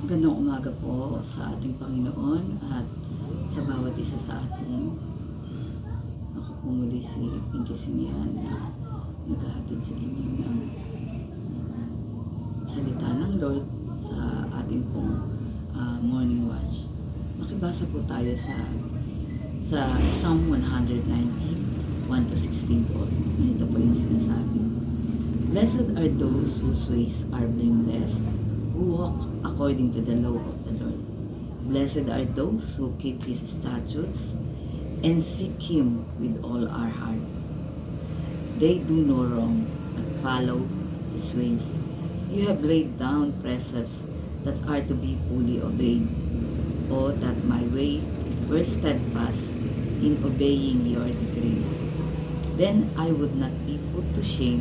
Magandang umaga po sa ating Panginoon at sa bawat isa sa atin. Ako po muli si Pinky Sinian na naghahatid sa inyo ng salita ng Lord sa ating pong morning watch. Makibasa po tayo sa Psalm 119, 1 to 16 po. Ganito po yung sinasabi. Blessed are those whose ways are blameless, who walk according to the law of the Lord. Blessed are those who keep His statutes and seek Him with all our heart. They do no wrong, but follow His ways. You have laid down precepts that are to be fully obeyed. Oh, that my way were steadfast in obeying your decrees. Then I would not be put to shame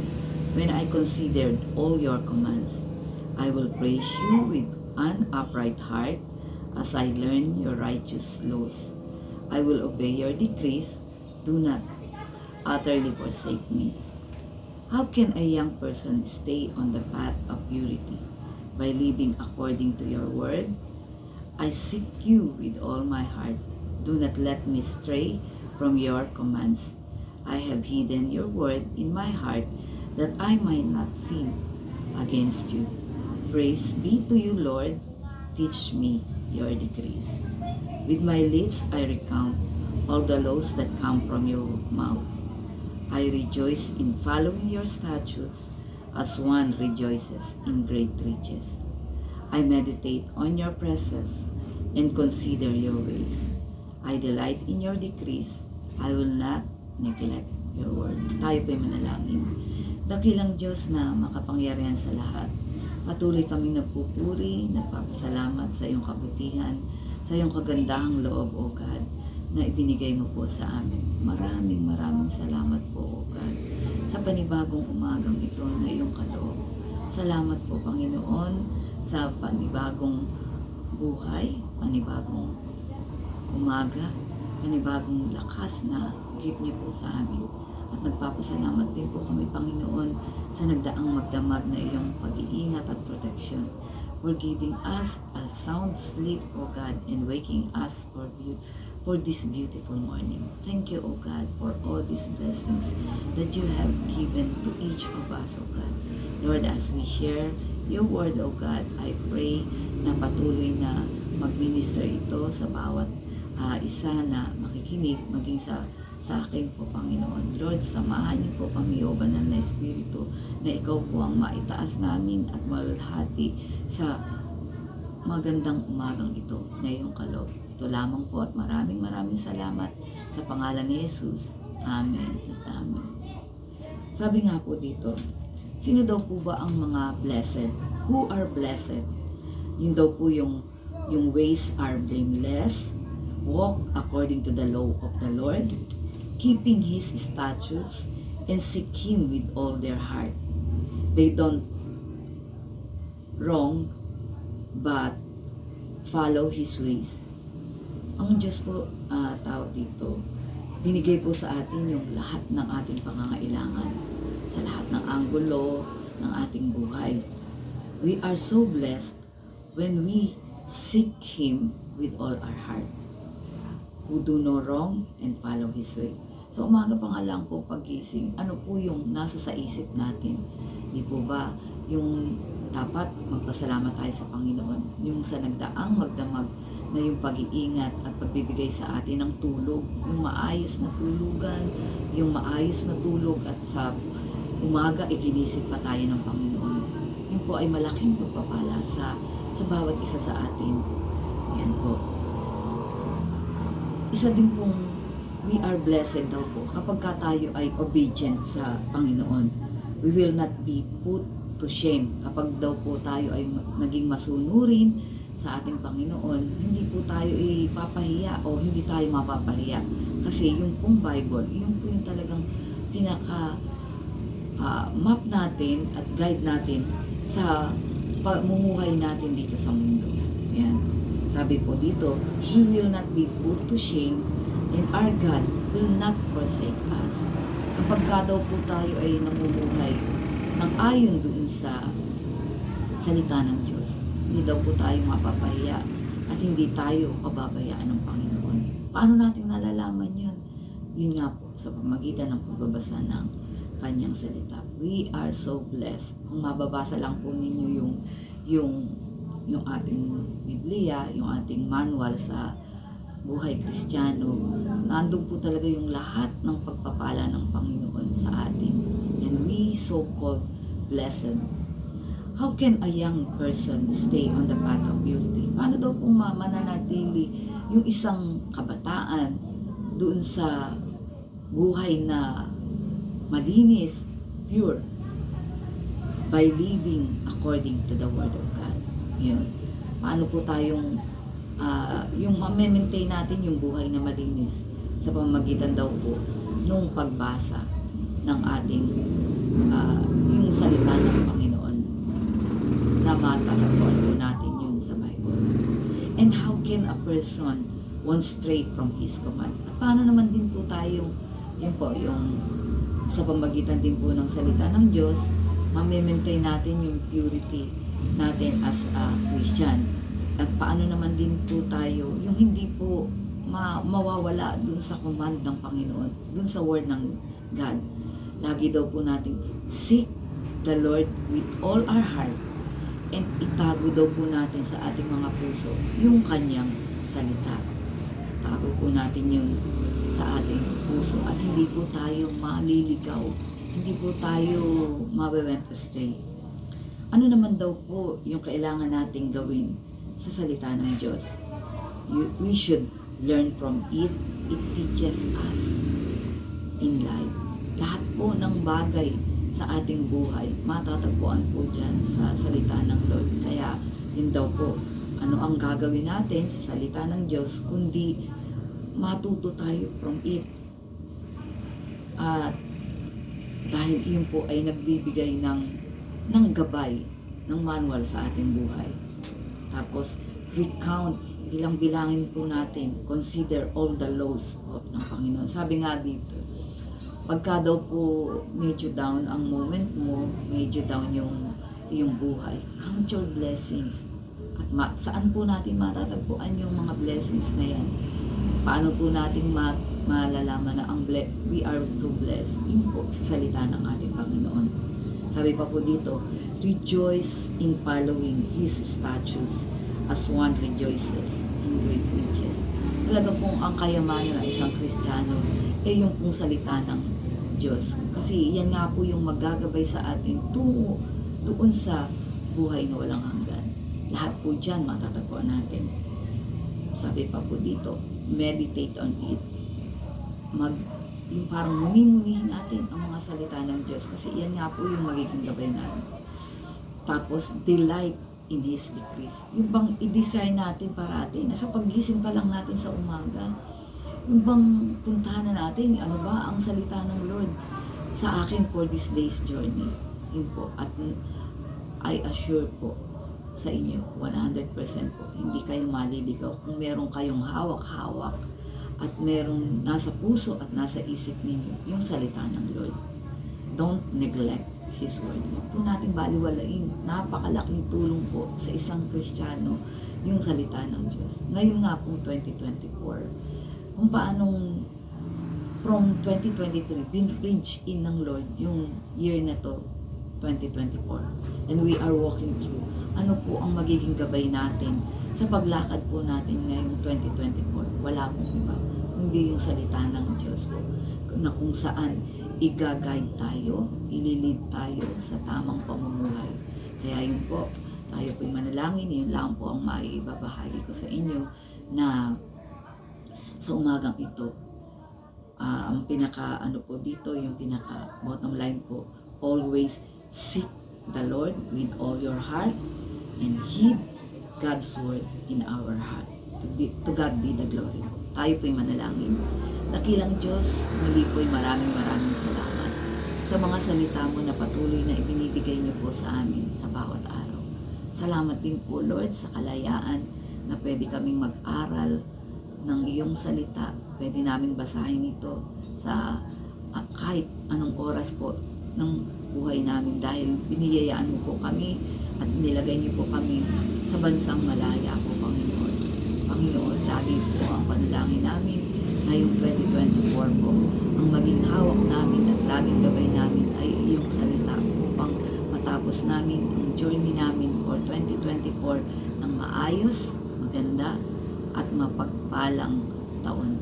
when I considered all your commands. I will praise you with an upright heart as I learn your righteous laws. I will obey your decrees. Do not utterly forsake me. How can a young person stay on the path of purity? By living according to your word. I seek you with all my heart. Do not let me stray from your commands. I have hidden your word in my heart that I might not sin against you. Praise be to you, Lord. Teach me your decrees. With my lips I recount all the laws that come from your mouth. I rejoice in following your statutes as one rejoices in great riches. I meditate on your precepts and consider your ways. I delight in your decrees. I will not neglect your word. Tayo po'y manalangin. Dakilang Diyos na makapangyarihan sa lahat. Patuloy kaming nagpupuri, nagpapasalamat sa iyong kabutihan, sa iyong kagandahang loob, O God, na ibinigay mo po sa amin. Maraming salamat po, O God, sa panibagong umagang ito na iyong kaloob. Salamat po, Panginoon, sa panibagong buhay, panibagong umaga, panibagong lakas na gift niyo po sa amin. At nagpapasalamat din po kami, Panginoon, sa nagdaang magdamag na iyong pag-iingat at protection, for giving us a sound sleep, O God, and waking us for this beautiful morning. Thank you, O God, for all these blessings that you have given to each of us, O God. Lord, as we share your word, O God, I pray na patuloy na mag-minister ito sa bawat isa na makikinig, maging sa akin po, Panginoon. Lord, samahan niyo po kami, O Banal na Espiritu, na ikaw po ang maitaas namin at malulhati sa magandang umagang ito na iyong kaloob. Ito lamang po at maraming salamat sa pangalan ni Jesus. Amen at amen. Sabi nga po dito, sino daw po ba ang mga blessed? Who are blessed? Yun daw po yung ways are blameless, walk according to the law of the Lord, keeping His statutes, and seek Him with all their heart. They don't wrong, but follow His ways. Ang Diyos po, tao dito, binigay po sa atin yung lahat ng ating pangangailangan sa lahat ng anggulo ng ating buhay. We are so blessed when we seek Him with all our heart, who do no wrong and follow His way. So umaga pa nga lang po paggising, ano po yung nasa sa isip natin? Di po ba yung dapat magpasalamat tayo sa Panginoon, yung sa nagdaang magdamag na yung pag-iingat at pagbibigay sa atin ng tulog, yung maayos na tulugan, yung maayos na tulog, at sa umaga iginisip pa tayo ng Panginoon. Yun po ay malaking pagpapala sa bawat isa sa atin. Yan po. Isa din pong we are blessed daw po kapag tayo ay obedient sa Panginoon. We will not be put to shame. Kapag daw po tayo ay naging masunurin sa ating Panginoon, hindi po tayo ipapahiya o hindi tayo mapapahiya. Kasi yung pong Bible, yung po yung talagang pinaka map natin at guide natin sa pamumuhay natin dito sa mundo. Yan. Sabi po dito, we will not be put to shame and our God will not forsake us. Kapag daw po tayo ay namumuhay ng ayon doon sa salita ng Diyos, hindi daw po tayo mapapahiya at hindi tayo pababayaan ng Panginoon. Paano natin nalalaman yun? Yun nga po, sa pamagitan ng pagbabasa ng kanyang salita. We are so blessed. Kung mababasa lang po ninyo yung ating Biblia, yung ating manual sa buhay Kristiyano, nandun po talaga yung lahat ng pagpapala ng Panginoon sa atin. And we so-called blessed. How can a young person stay on the path of purity? Paano daw po mananatili yung isang kabataan doon sa buhay na malinis, pure, by living according to the Word of God? Yun. Paano po tayong yung ma-maintain natin yung buhay na malinis sa pamamagitan daw po nung pagbasa ng ating yung salita ng Panginoon na matatagpuan po natin yun sa Bible. And how can a person won't stray from His command? At paano naman din po tayo, yun po, yung sa pamamagitan din po ng salita ng Diyos, ma-maintain natin yung purity natin as a Christian. At paano naman din po tayo, yung hindi po mawawala dun sa command ng Panginoon, dun sa word ng God. Lagi daw po natin, seek the Lord with all our heart, and itago daw po natin sa ating mga puso yung kanyang salita. Tago po natin yun sa ating puso at hindi po tayo maliligaw, hindi po tayo mawawent astray. Ano naman daw po yung kailangan nating gawin sa salita ng Diyos? We should learn from it. It teaches us in life. Lahat po ng bagay sa ating buhay, matatagpuan po dyan sa salita ng Lord. Kaya, yun daw po, ano ang gagawin natin sa salita ng Diyos, kundi matuto tayo from it. At dahil yun po ay nagbibigay ng gabay, ng manual sa ating buhay. Tapos, recount, bilang-bilangin po natin, consider all the laws po ng Panginoon. Sabi nga dito, pagka daw po medyo down ang moment mo, medyo down yung iyong buhay, count your blessings. At saan po natin matatagpuan yung mga blessings na yan? Paano po natin malalaman na we are so blessed? Yun po sa salita ng ating Panginoon. Sabi pa po dito, rejoice in following His statutes as one rejoices in great riches. Talaga pong ang kayamanan ng isang Kristiyano yung pong salita ng Diyos. Kasi yan nga po yung magagabay sa atin tungo doon sa buhay na walang hanggan. Lahat po dyan matatagpuan natin. Sabi pa po dito, meditate on it. Yung parang muni-munihin natin ang mga salita ng Diyos kasi yan nga po yung magiging gabay natin. Tapos, delight in His decrees. Yung bang i-desire natin parati, nasa paggising pa lang natin sa umaga, yung bang puntahan na natin, ano ba ang salita ng Lord sa akin for this day's journey. Yun po. At I assure po sa inyo, 100% po, hindi kayo maliligaw kung meron kayong hawak-hawak at merong nasa puso at nasa isip ninyo yung salita ng Lord. Don't neglect His word. Huwag po natin baliwalain. Napakalaking tulong po sa isang Kristiyano yung salita ng Diyos. Ngayon nga po 2024, kung paanong from 2023 bin-reach in ng Lord yung year na to, 2024, and we are walking through, ano po ang magiging gabay natin sa paglakad po natin ngayong 2024? Wala pong iba, kundi yung salita ng Diyos po, na kung saan i-guide tayo, ililid tayo sa tamang pamumuhay. Kaya yun po, tayo po'y manalangin, yun lang po ang maibabahagi ko sa inyo na sa umagang ito, ang pinaka ano po dito, yung pinaka bottom line po, always seek the Lord with all your heart and heed God's word in our heart. To God be the glory. Tayo po'y manalangin. Dakilang Diyos, muli po'y maraming salamat sa mga salita mo na patuloy na ibinibigay niyo po sa amin sa bawat araw. Salamat din po Lord sa kalayaan na pwede kaming mag-aral ng iyong salita. Pwede naming basahin ito sa kahit anong oras po ng buhay namin dahil biniyayaan mo po kami at nilagay niyo po kami sa bansang malaya po, Panginoon. Panginoon, lagi po ang panalangin namin ngayong 2024 po. Ang maging hawak namin at laging gabay namin ay iyong salita upang matapos namin ang journey namin for 2024 ng maayos, maganda, at mapagpalang taon.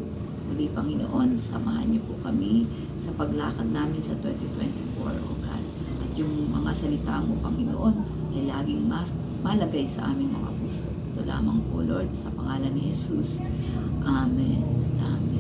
Muli, Panginoon, samahan niyo po kami sa paglakad namin sa 2024, O God. At yung mga salita mo, Panginoon, ay laging mas malagay sa aming mga puso. Ito lamang po, Lord, sa pangalan ni Jesus. Amen. Amen.